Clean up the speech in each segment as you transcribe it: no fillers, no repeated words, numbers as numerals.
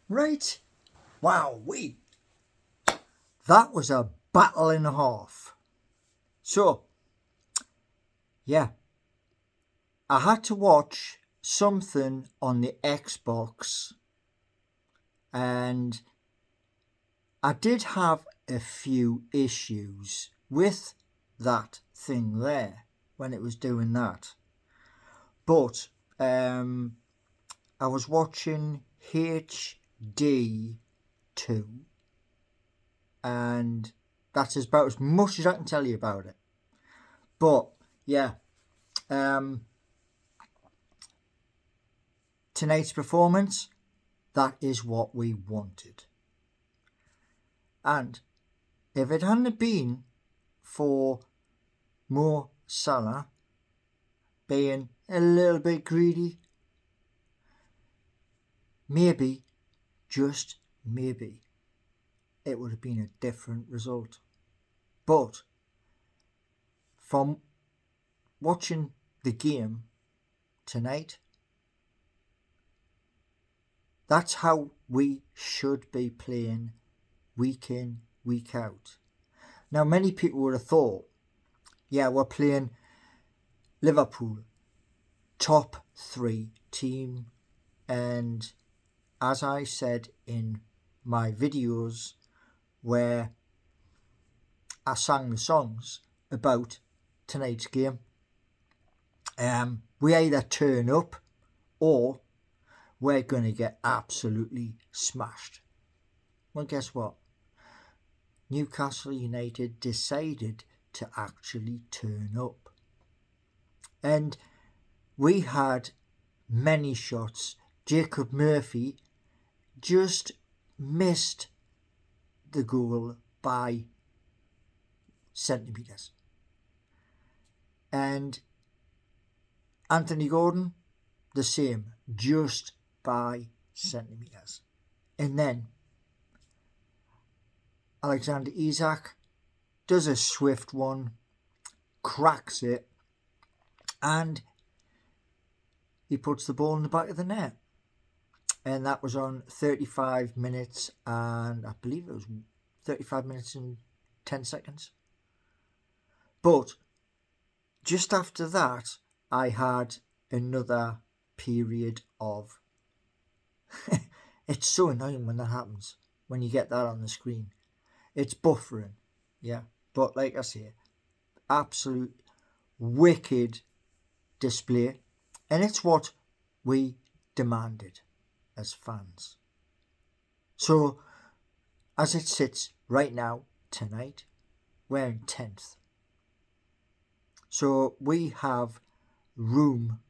Right? Wow, that was a battle and a half. So, yeah, I had to watch something on the Xbox, and I did have a few issues with that thing there when it was doing that. But I was watching HD2, and that's about as much as I can tell you about it. But yeah, tonight's performance, that is what we wanted. And if it hadn't been for Mo Salah being a little bit greedy, maybe, just maybe, it would have been a different result. But from watching the game tonight, that's how we should be playing week in, week out. Now, many people would have thought, yeah, we're playing Liverpool, top 3 team, and as I said in my videos where I sang the songs about tonight's game, we either turn up or we're going to get absolutely smashed. Well, guess what? Newcastle United decided to actually turn up. And we had many shots. Jacob Murphy just missed the goal by centimetres. And Anthony Gordon, the same, just by centimetres. And then Alexander Isak does a swift one, cracks it, and he puts the ball in the back of the net. And that was on 35 minutes and I believe it was 35 minutes and 10 seconds. But just after that, I had another period of... It's so annoying when that happens, when you get that on the screen. It's buffering, yeah. But like I say, absolute wicked display. And it's what we demanded as fans. So, as it sits right now, tonight, we're in 10th. So we have room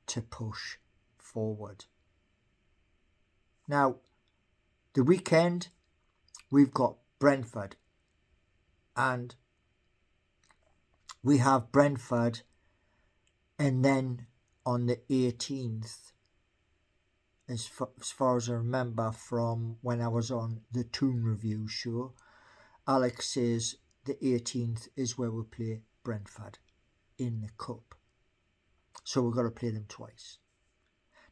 to push forward. Now, the weekend, we've got Brentford. And we have Brentford, and then on the 18th, as far as I remember from when I was on the Toon Review show, Alex says the 18th is where we play Brentford in the Cup. So we've got to play them twice.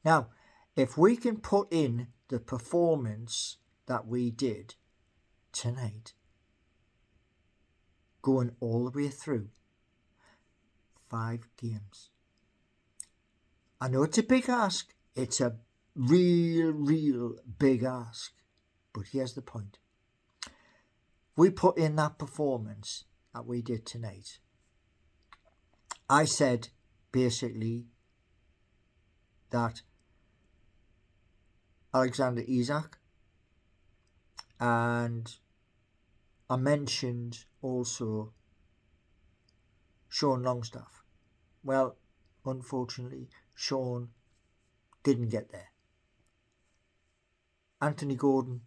Now, if we can put in the performance that we did tonight, going all the way through 5 games. I know it's a big ask. It's a real big ask. But here's the point. We put in that performance that we did tonight. I said basically that Alexander Isak, and I mentioned also Sean Longstaff. Well, unfortunately, Sean didn't get there. Anthony Gordon,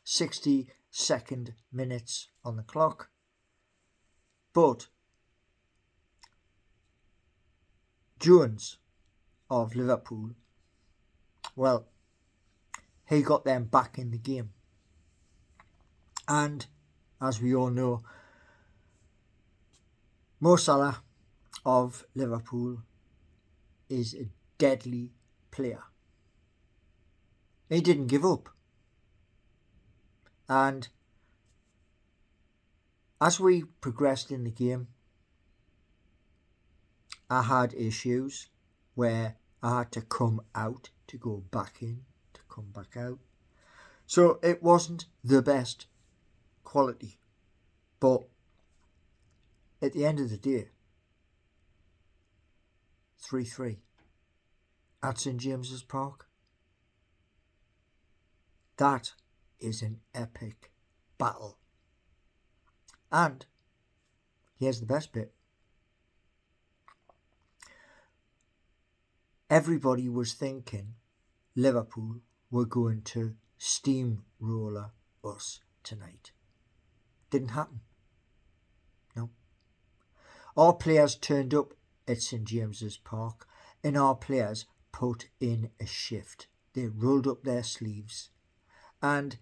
62nd minutes on the clock. But Jones of Liverpool, well, he got them back in the game. And as we all know, Mo Salah of Liverpool is a deadly player. He didn't give up. And as we progressed in the game, I had issues where I had to come out to go back in, to come back out. So it wasn't the best quality. But at the end of the day, 3-3 at St James's Park. That is an epic battle. And here's the best bit. Everybody was thinking Liverpool were going to steamroller us tonight. Didn't happen. No. Our players turned up at St James's Park and our players put in a shift. They rolled up their sleeves. And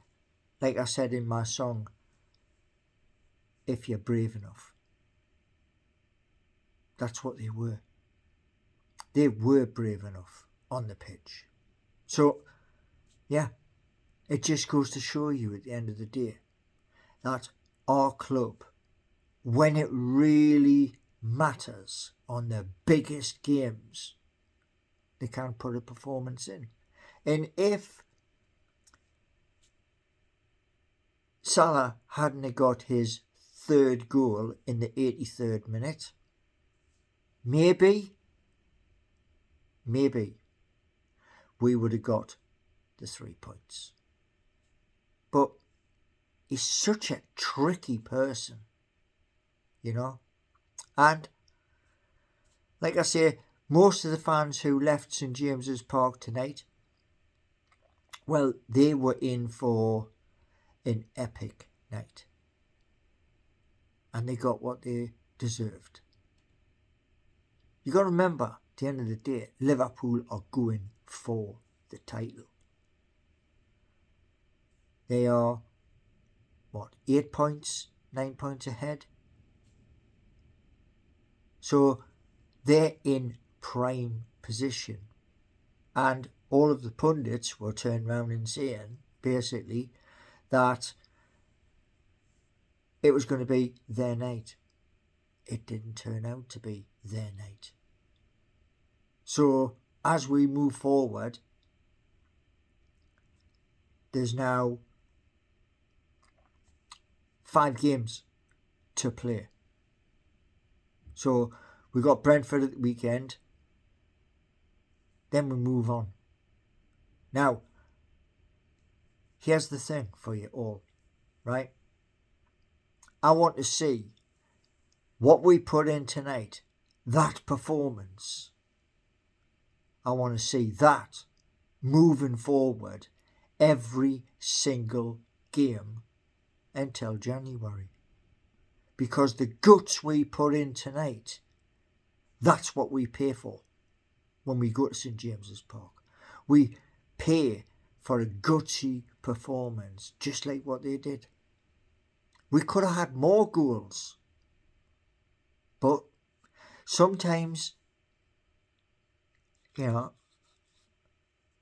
like I said in my song, if you're brave enough, that's what they were. They were brave enough on the pitch. So, yeah, it just goes to show you at the end of the day that our club, when it really matters on the biggest games, they can put a performance in. And if Salah hadn't got his third goal in the 83rd minute, maybe we would have got the 3 points. But he's such a tricky person, you know. And like I say, most of the fans who left St James's Park tonight, well, they were in for an epic night. And they got what they deserved. You got to remember, at the end of the day, Liverpool are going for the title. They are, 8 points, 9 points ahead? So they're in prime position. And all of the pundits were turning around and saying, basically, that it was going to be their night. It didn't turn out to be their night. So as we move forward, there's now 5 games to play. So we got Brentford at the weekend. Then we move on. Now, here's the thing for you all, right? I want to see what we put in tonight, that performance. I want to see that moving forward every single game until January. Because the guts we put in tonight, that's what we pay for when we go to St James's Park. We pay for a gutsy performance, just like what they did. We could have had more goals. But sometimes, the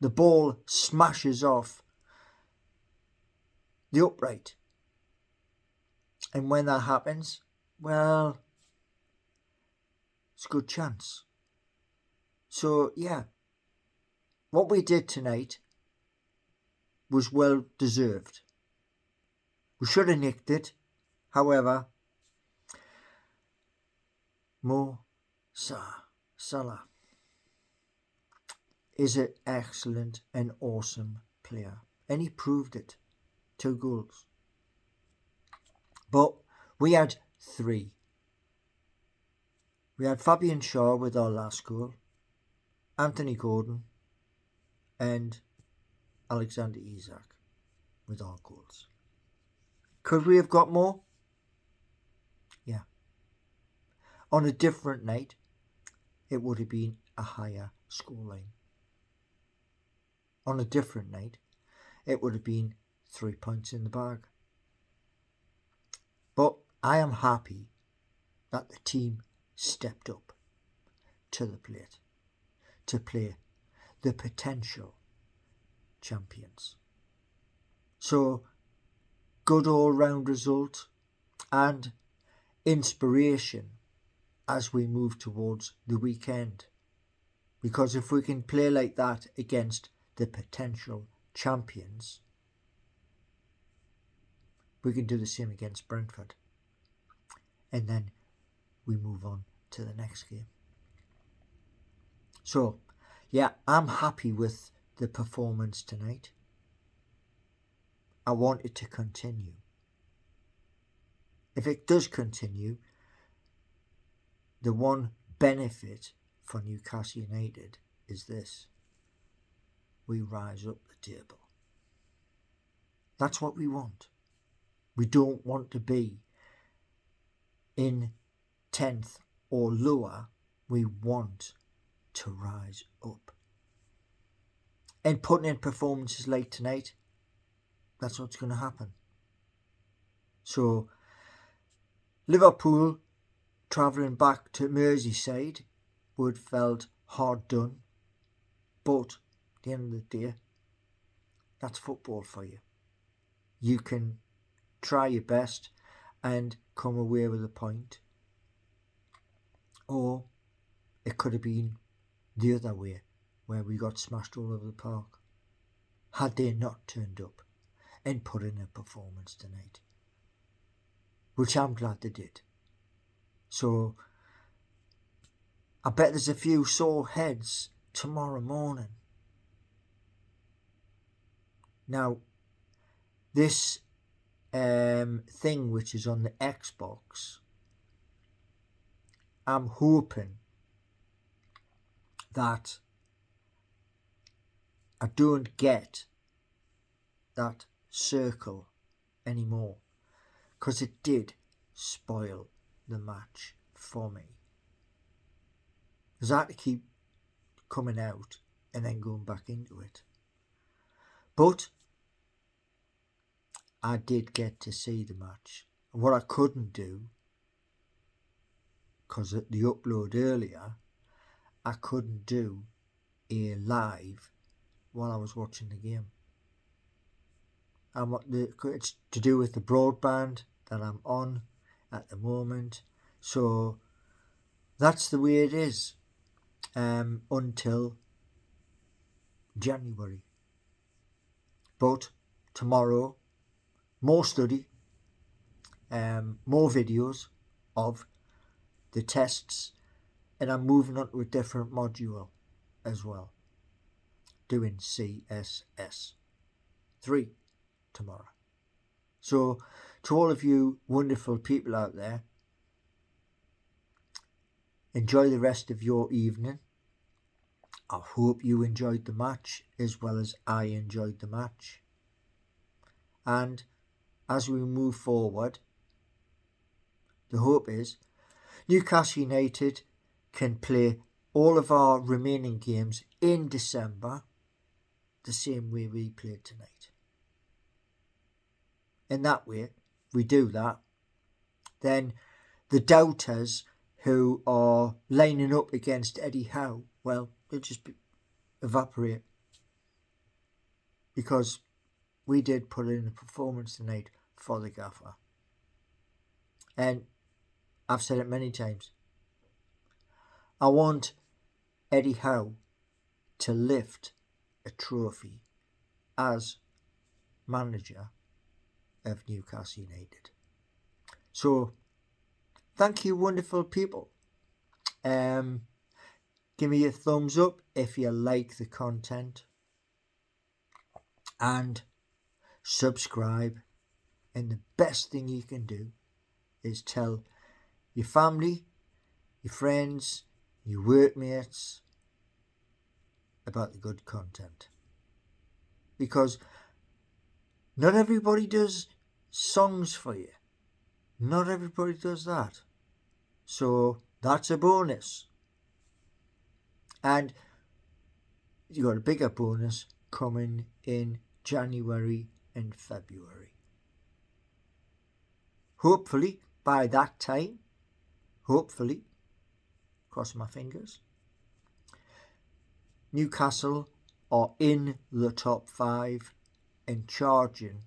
ball smashes off the upright. And when that happens, well, it's a good chance. So, yeah, what we did tonight was well deserved. We should have nicked it. However, Mo Salah is an excellent and awesome player. And he proved it. 2 goals. But we had 3. We had Fabian Shaw with our last goal, Anthony Gordon and Alexander Isak with our goals. Could we have got more? Yeah. On a different night, it would have been a higher scoreline. On a different night, it would have been 3 points in the bag. But I am happy that the team stepped up to the plate to play the potential champions. So, good all-round result and inspiration as we move towards the weekend. Because if we can play like that against the potential champions, we can do the same against Brentford. And then we move on to the next game. So, yeah, I'm happy with the performance tonight. I want it to continue. If it does continue, the one benefit for Newcastle United is this: we rise up the table. That's what we want. We don't want to be in 10th or lower. We want to rise up. And putting in performances like tonight, that's what's going to happen. So, Liverpool travelling back to Merseyside would have felt hard done. But at the end of the day, that's football for you. You can try your best and come away with a point. Or it could have been the other way, where we got smashed all over the park, had they not turned up and put in a performance tonight, which I'm glad they did. So I bet there's a few sore heads tomorrow morning. Now, this thing which is on the Xbox, I'm hoping that I don't get that circle anymore, because it did spoil the match for me. Because I had to keep coming out and then going back into it. But I did get to see the match. And what I couldn't do, because at the upload earlier, I couldn't do a live while I was watching the game. And it's to do with the broadband that I'm on at the moment. So that's the way it is until January. But tomorrow, more study, more videos of the tests, and I'm moving on to a different module as well, doing CSS 3 tomorrow. So to all of you wonderful people out there, enjoy the rest of your evening. I hope you enjoyed the match as well as I enjoyed the match. And as we move forward, the hope is Newcastle United can play all of our remaining games in December the same way we played tonight. And that way, we do that, then the doubters who are lining up against Eddie Howe, well, they'll just evaporate. Because we did put in a performance tonight for the gaffer. And I've said it many times. I want Eddie Howe to lift a trophy as manager of Newcastle United. So, thank you, wonderful people. Give me a thumbs up if you like the content. And subscribe. And the best thing you can do is tell your family, your friends, your workmates about the good content. Because not everybody does songs for you. Not everybody does that. So that's a bonus. And you got a bigger bonus coming in January and February. Hopefully, by that time, cross my fingers, Newcastle are in the top 5 and charging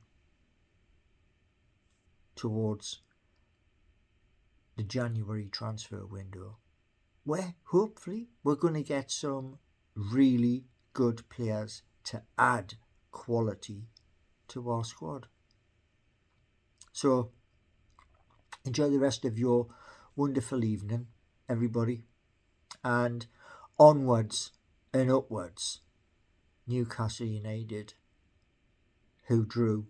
towards the January transfer window, where hopefully we're going to get some really good players to add quality to our squad. So enjoy the rest of your wonderful evening, everybody, and onwards and upwards. Newcastle United, who drew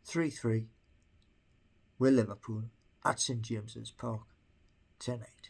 3-3 with Liverpool at St James's Park tonight.